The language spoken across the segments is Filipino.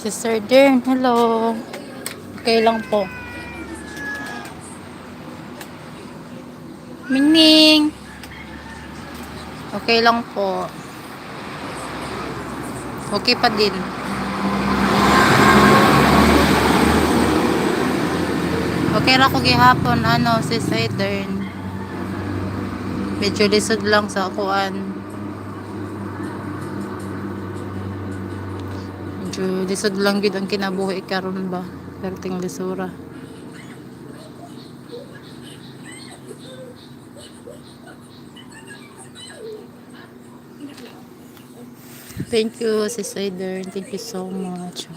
Sister Dern, hello. Okay lang po. Mingming. Okay lang po. Okay pa din. Okay ra ko gihapon Sister Dern. Medyo lisod lang sa akuan. Medyo lisod lang gid ang kinabuhi karon ba. Perting lisura. Thank you, Sister Dern. Thank you so much.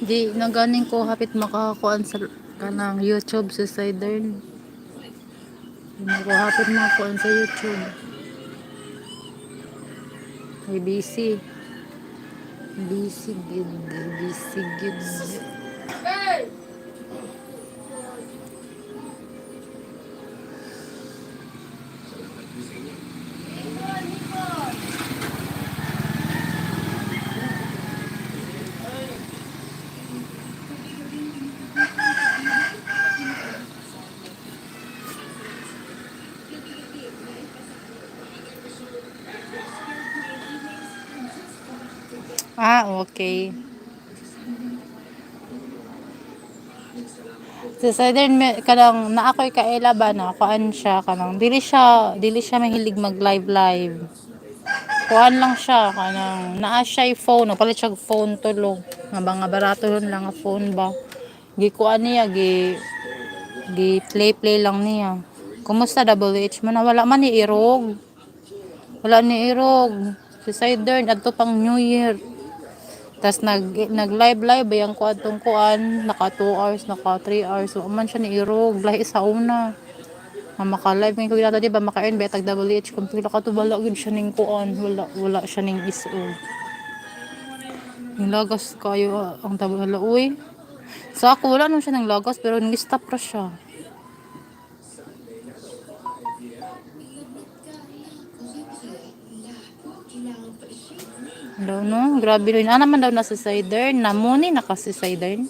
Di naganing ko hapit makakuan sa kanang YouTube, Sister Dern. Di ko hapit makakuan sa YouTube. Ay busy. Busy gid. Busy gid. Okay. So southern kanang naakoy kaela ba na kuan siya kanang dili siya mahilig mag live. Kuan lang siya kanang naa siya phone, palit siya phone tulog. Nga ba nga barato lang nga phone ba. Gi kuan niya gi play lang niya. Kumusta WH man wala man ni irog. Wala ni irog. Si southern adto pang New Year. Tas nag live bayang ko atong kuan naka 2 hours naka 3 hours so man siya ni irog lahi sa una nga maka live ko dito di ba maka-earn betag WH kung pila ka to bala gid siya ning kuan wala siya ning iso ning lagas kayo ang tabala uy sa ako wala nang siya ning lagas pero ning stop ra siya daw no grabe rin naman daw na sa cider namuni na kasi cider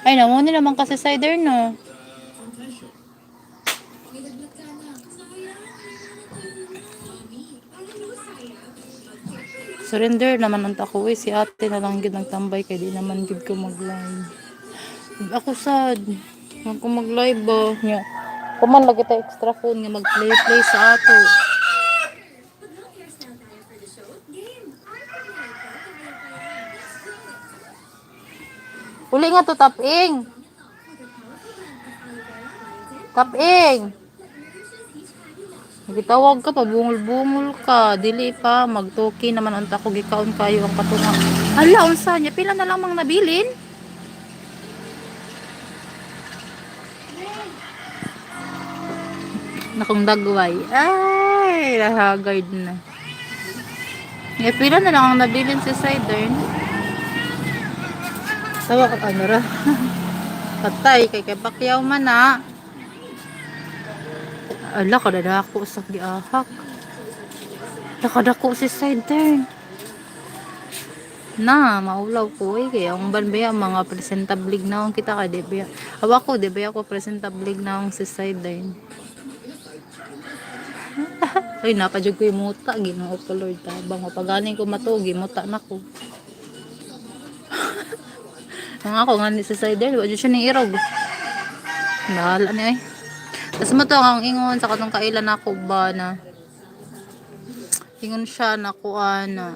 ay namuni naman kasi cider no. Surrender naman ang tako si ate na lang gid nagtambay kay di naman gid ko mag-live. Ako sad, wag ko mag-live ba nya. Kuman lagi ta extra phone nga mag-play sa ato. Uli nga to taping. Taping. Gitawag ka pa bungol-bungol ka, dili pa magtuki naman ang tako gikaon kayo ang katunga. Hala unsa nya pila na lang mang nabilin? Nakong dagway. Ay, lahagard na. Nga pila na lang ang nabilin si Sidern. Sawa ka ano ra. Patay kay Bakyaw man na. Ala kadadako sa giahak. Nakadako si Sidern. Na maulaw ko kay ang banbaya mga presentable na kita ka di ba. Awa ko di ba ako presentable na si Sidern. Ay napadyog ko yung muta Ginoo ko Lord tabang mapagaling ko matugi muta nako. Ang ako nga ni si Sidern wa siya ni irog. Bahala ni ay. Tas mo to ang ingon sa katong kailan ako ba na ingon siya na kuan na